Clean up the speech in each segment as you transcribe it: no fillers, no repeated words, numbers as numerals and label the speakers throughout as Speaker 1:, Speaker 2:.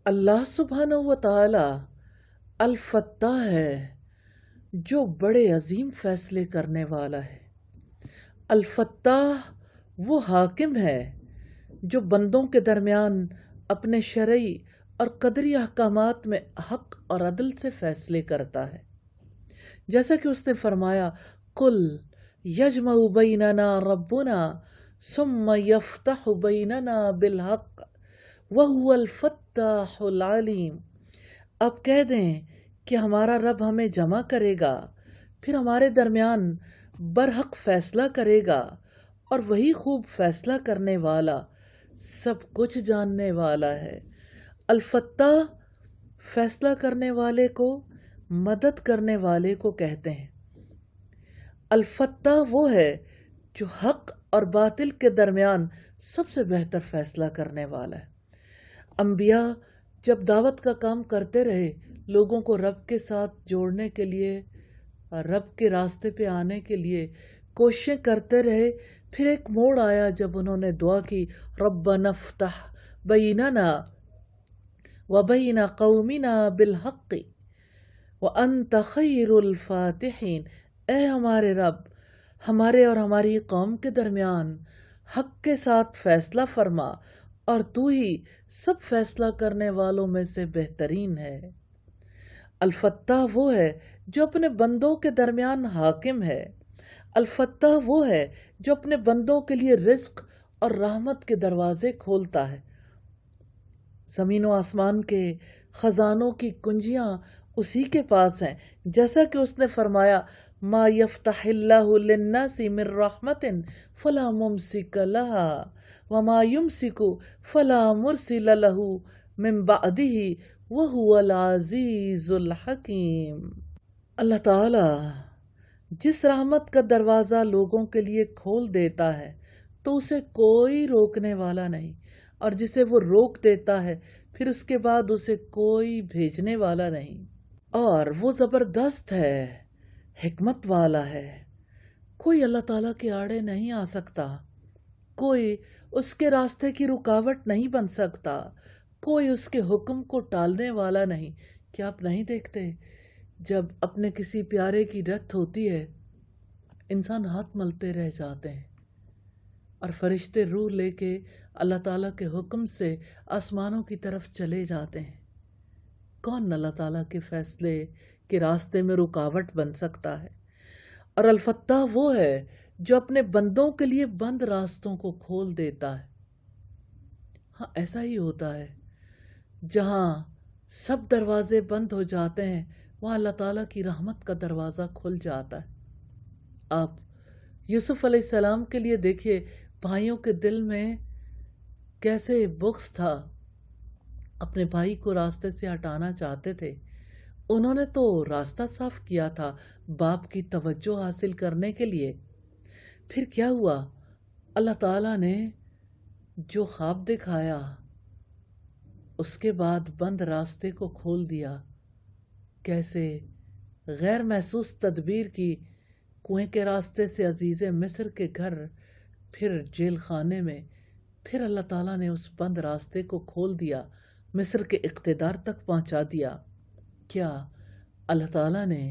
Speaker 1: اللہ سبحانہ و تعالی الفتاح ہے جو بڑے عظیم فیصلے کرنے والا ہے۔ الفتاح وہ حاکم ہے جو بندوں کے درمیان اپنے شرعی اور قدری احکامات میں حق اور عدل سے فیصلے کرتا ہے، جیسا کہ اس نے فرمایا قل یجمع بیننا ربنا ثم یفتح بیننا بالحق وہو الفتاح العلیم۔ اب کہہ دیں کہ ہمارا رب ہمیں جمع کرے گا، پھر ہمارے درمیان برحق فیصلہ کرے گا، اور وہی خوب فیصلہ کرنے والا، سب کچھ جاننے والا ہے۔ الفتاح فیصلہ کرنے والے کو، مدد کرنے والے کو کہتے ہیں۔ الفتاح وہ ہے جو حق اور باطل کے درمیان سب سے بہتر فیصلہ کرنے والا ہے۔ انبیاء جب دعوت کا کام کرتے رہے، لوگوں کو رب کے ساتھ جوڑنے کے لیے، رب کے راستے پہ آنے کے لیے کوششیں کرتے رہے، پھر ایک موڑ آیا جب انہوں نے دعا کی ربنا افتح بیننا وبین قومنا بالحق وانت خیر الفاتحین۔ اے ہمارے رب، ہمارے اور ہماری قوم کے درمیان حق کے ساتھ فیصلہ فرما، اور تو ہی سب فیصلہ کرنے والوں میں سے بہترین ہے۔ الفتاح وہ ہے جو اپنے بندوں کے درمیان حاکم ہے۔ الفتاح وہ ہے جو اپنے بندوں کے لیے رزق اور رحمت کے دروازے کھولتا ہے۔ زمین و آسمان کے خزانوں کی کنجیاں اسی کے پاس ہیں، جیسا کہ اس نے فرمایا ما یفتح اللہ للناس من رحمت فلا ممسک لها وما یمسک فلا مرسل له من بعده وهو العزیز الحکیم۔ اللہ تعالی جس رحمت کا دروازہ لوگوں کے لیے کھول دیتا ہے تو اسے کوئی روکنے والا نہیں، اور جسے وہ روک دیتا ہے پھر اس کے بعد اسے کوئی بھیجنے والا نہیں۔ اور وہ زبردست ہے، حکمت والا ہے۔ کوئی اللہ تعالیٰ کے آڑے نہیں آ سکتا، کوئی اس کے راستے کی رکاوٹ نہیں بن سکتا، کوئی اس کے حکم کو ٹالنے والا نہیں۔ کیا آپ نہیں دیکھتے جب اپنے کسی پیارے کی ڈیتھ ہوتی ہے، انسان ہاتھ ملتے رہ جاتے ہیں، اور فرشتے روح لے کے اللہ تعالیٰ کے حکم سے آسمانوں کی طرف چلے جاتے ہیں۔ کون اللہ تعالیٰ کے فیصلے کے راستے میں رکاوٹ بن سکتا ہے؟ اور الفتاح وہ ہے جو اپنے بندوں کے لیے بند راستوں کو کھول دیتا ہے۔ ہاں، ایسا ہی ہوتا ہے، جہاں سب دروازے بند ہو جاتے ہیں وہاں اللہ تعالیٰ کی رحمت کا دروازہ کھل جاتا ہے۔ آپ یوسف علیہ السلام کے لیے دیکھیے، بھائیوں کے دل میں کیسے بغض تھا، اپنے بھائی کو راستے سے ہٹانا چاہتے تھے۔ انہوں نے تو راستہ صاف کیا تھا باپ کی توجہ حاصل کرنے کے لیے۔ پھر کیا ہوا؟ اللہ تعالیٰ نے جو خواب دکھایا، اس کے بعد بند راستے کو کھول دیا۔ کیسے غیر محسوس تدبیر کی، کنویں کے راستے سے عزیز مصر کے گھر، پھر جیل خانے میں، پھر اللہ تعالیٰ نے اس بند راستے کو کھول دیا، مصر کے اقتدار تک پہنچا دیا۔ کیا اللہ تعالیٰ نے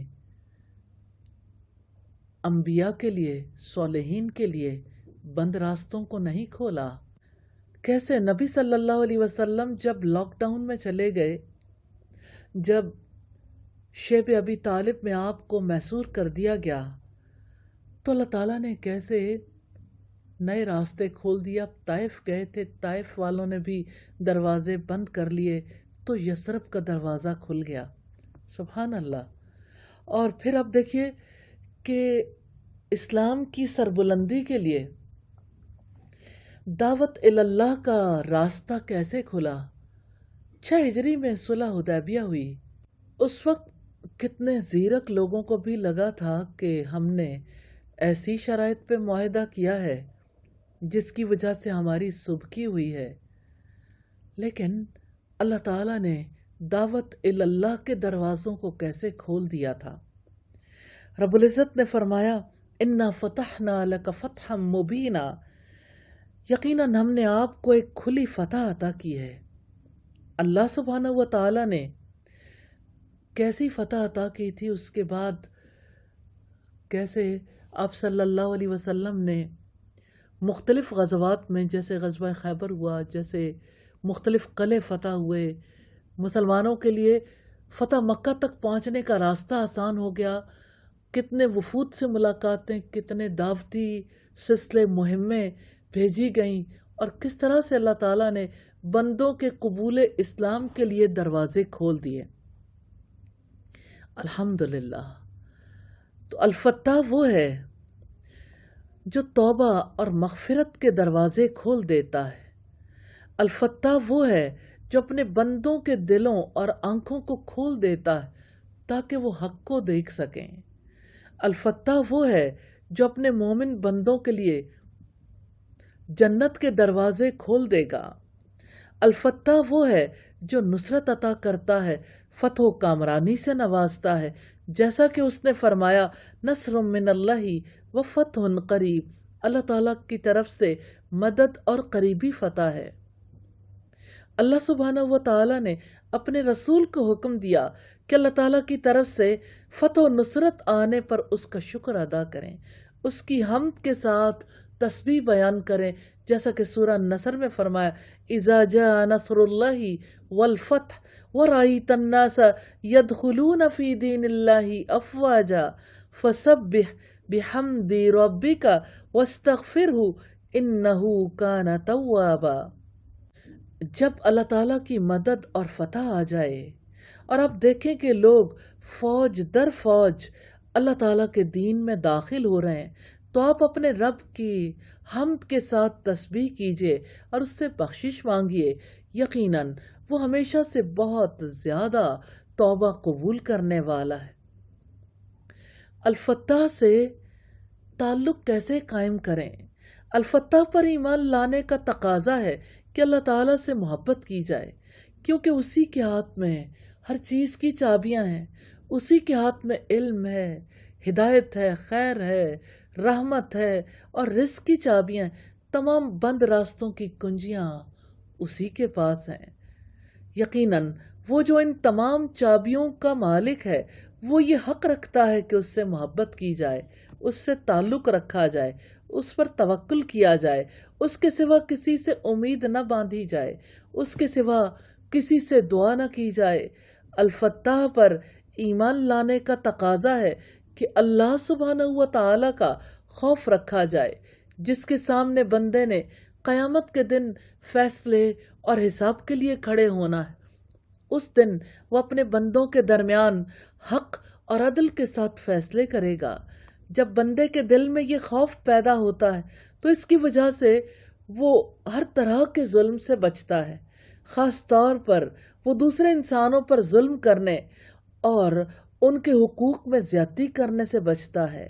Speaker 1: انبیاء کے لیے، صالحین کے لیے بند راستوں کو نہیں کھولا؟ کیسے نبی صلی اللہ علیہ وسلم جب لاک ڈاؤن میں چلے گئے، جب شیب ابی طالب میں آپ کو محصور کر دیا گیا، تو اللہ تعالیٰ نے کیسے نئے راستے کھول دیا۔ طائف گئے تھے، طائف والوں نے بھی دروازے بند کر لیے، تو یثرب کا دروازہ کھل گیا۔ سبحان اللہ۔ اور پھر اب دیکھیے کہ اسلام کی سربلندی کے لیے دعوت اللہ کا راستہ کیسے کھلا۔ 6 ہجری میں صلح حدیبیہ ہوئی۔ اس وقت کتنے زیرک لوگوں کو بھی لگا تھا کہ ہم نے ایسی شرائط پہ معاہدہ کیا ہے جس کی وجہ سے ہماری سبکی ہوئی ہے، لیکن اللہ تعالیٰ نے دعوت اللہ کے دروازوں کو کیسے کھول دیا تھا۔ رب العزت نے فرمایا اِنَّا فَتَحْنَا لَكَ فَتْحًا مُبِينًا، یقیناً ہم نے آپ کو ایک کھلی فتح عطا کی ہے۔ اللہ سبحانہ و تعالی نے کیسی فتح عطا کی تھی، اس کے بعد کیسے آپ صلی اللہ علیہ وسلم نے مختلف غزوات میں، جیسے غزوہ خیبر ہوا، جیسے مختلف قلعے فتح ہوئے، مسلمانوں کے لیے فتح مکہ تک پہنچنے کا راستہ آسان ہو گیا، کتنے وفود سے ملاقاتیں، کتنے دعوتی سلسلے مہمیں بھیجی گئیں، اور کس طرح سے اللہ تعالیٰ نے بندوں کے قبول اسلام کے لیے دروازے کھول دیے۔ الحمدللہ۔ تو الفتاح وہ ہے جو توبہ اور مغفرت کے دروازے کھول دیتا ہے۔ الفتاح وہ ہے جو اپنے بندوں کے دلوں اور آنکھوں کو کھول دیتا ہے تاکہ وہ حق کو دیکھ سکیں۔ الفتاح وہ ہے جو اپنے مومن بندوں کے لیے جنت کے دروازے کھول دے گا۔ الفتاح وہ ہے جو نصرت عطا کرتا ہے، فتح و کامرانی سے نوازتا ہے، جیسا کہ اس نے فرمایا نصر من اللہ و فتح قریب، اللہ تعالیٰ کی طرف سے مدد اور قریبی فتح ہے۔ اللہ سبحانہ و تعالیٰ نے اپنے رسول کو حکم دیا کہ اللہ تعالیٰ کی طرف سے فتح و نصرت آنے پر اس کا شکر ادا کریں، اس کی حمد کے ساتھ تسبیح بیان کریں، جیسا کہ سورہ نصر میں فرمایا اذا جاء نصر اللہ والفتح ورأیت الناس يدخلون فی دین اللہ افواجا فسبح بحمد ربک واستغفرہ انہ کان توابا۔ جب اللہ تعالیٰ کی مدد اور فتح آ جائے اور آپ دیکھیں کہ لوگ فوج در فوج اللہ تعالیٰ کے دین میں داخل ہو رہے ہیں، تو آپ اپنے رب کی حمد کے ساتھ تسبیح کیجئے اور اس سے بخشش مانگیے، یقیناً وہ ہمیشہ سے بہت زیادہ توبہ قبول کرنے والا ہے۔ الفتاح سے تعلق کیسے قائم کریں؟ الفتاح پر ایمان لانے کا تقاضا ہے کہ اللہ تعالیٰ سے محبت کی جائے، کیونکہ اسی کے ہاتھ میں ہر چیز کی چابیاں ہیں، اسی کے ہاتھ میں علم ہے، ہدایت ہے، خیر ہے، رحمت ہے اور رزق کی چابیاں ہیں، تمام بند راستوں کی کنجیاں اسی کے پاس ہیں۔ یقیناً وہ جو ان تمام چابیوں کا مالک ہے، وہ یہ حق رکھتا ہے کہ اس سے محبت کی جائے، اس سے تعلق رکھا جائے، اس پر توکل کیا جائے، اس کے سوا کسی سے امید نہ باندھی جائے، اس کے سوا کسی سے دعا نہ کی جائے۔ الفتاح پر ایمان لانے کا تقاضا ہے کہ اللہ سبحانہ و تعالیٰ کا خوف رکھا جائے، جس کے سامنے بندے نے قیامت کے دن فیصلے اور حساب کے لیے کھڑے ہونا ہے۔ اس دن وہ اپنے بندوں کے درمیان حق اور عدل کے ساتھ فیصلے کرے گا۔ جب بندے کے دل میں یہ خوف پیدا ہوتا ہے تو اس کی وجہ سے وہ ہر طرح کے ظلم سے بچتا ہے، خاص طور پر وہ دوسرے انسانوں پر ظلم کرنے اور ان کے حقوق میں زیادتی کرنے سے بچتا ہے۔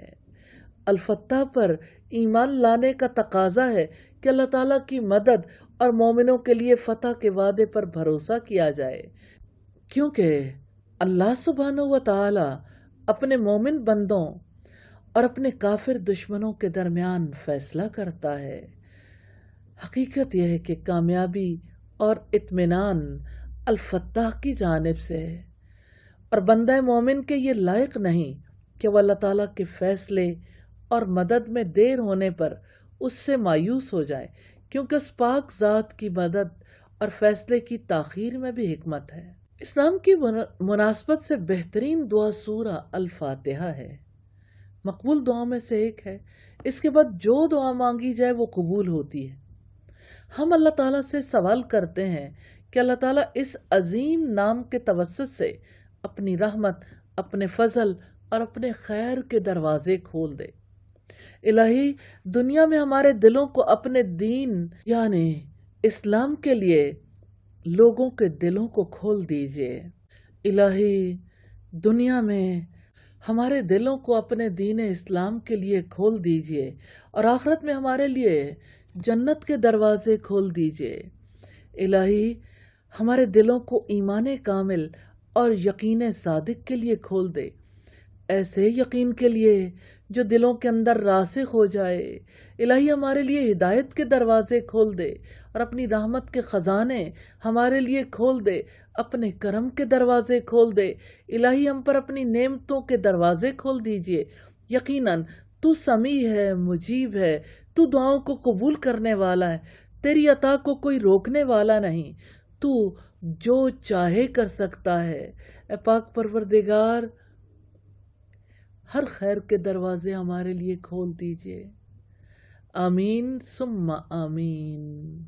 Speaker 1: الفتاح پر ایمان لانے کا تقاضا ہے کہ اللہ تعالیٰ کی مدد اور مومنوں کے لیے فتح کے وعدے پر بھروسہ کیا جائے، کیونکہ اللہ سبحانہ و تعالیٰ اپنے مومن بندوں اور اپنے کافر دشمنوں کے درمیان فیصلہ کرتا ہے۔ حقیقت یہ ہے کہ کامیابی اور اطمینان الفتاح کی جانب سے ہے، اور بندہ مومن کے یہ لائق نہیں کہ وہ اللہ تعالیٰ کے فیصلے اور مدد میں دیر ہونے پر اس سے مایوس ہو جائے، کیونکہ اس پاک ذات کی مدد اور فیصلے کی تاخیر میں بھی حکمت ہے۔ اسلام کی مناسبت سے بہترین دعا سورہ الفاتحہ ہے، مقبول دعاؤں میں سے ایک ہے۔ اس کے بعد جو دعا مانگی جائے وہ قبول ہوتی ہے۔ ہم اللہ تعالیٰ سے سوال کرتے ہیں کہ اللہ تعالیٰ اس عظیم نام کے توسط سے اپنی رحمت، اپنے فضل اور اپنے خیر کے دروازے کھول دے۔ الہی، دنیا میں ہمارے دلوں کو اپنے دین یعنی اسلام کے لیے لوگوں کے دلوں کو کھول دیجئے۔ الہی، دنیا میں ہمارے دلوں کو اپنے دین اسلام کے لیے کھول دیجئے، اور آخرت میں ہمارے لیے جنت کے دروازے کھول دیجئے۔ الہی، ہمارے دلوں کو ایمان کامل اور یقین صادق کے لیے کھول دے، ایسے یقین کے لیے جو دلوں کے اندر راسخ ہو جائے۔ الہی ہمارے لیے ہدایت کے دروازے کھول دے اور اپنی رحمت کے خزانے ہمارے لیے کھول دے، اپنے کرم کے دروازے کھول دے۔ الہی ہم پر اپنی نعمتوں کے دروازے کھول دیجئے۔ یقیناً تو سمیع ہے، مجیب ہے، تو دعاؤں کو قبول کرنے والا ہے، تیری عطا کو کوئی روکنے والا نہیں، تو جو چاہے کر سکتا ہے۔ اے پاک پروردگار، ہر خیر کے دروازے ہمارے لیے کھول دیجئے۔ آمین ثم آمین۔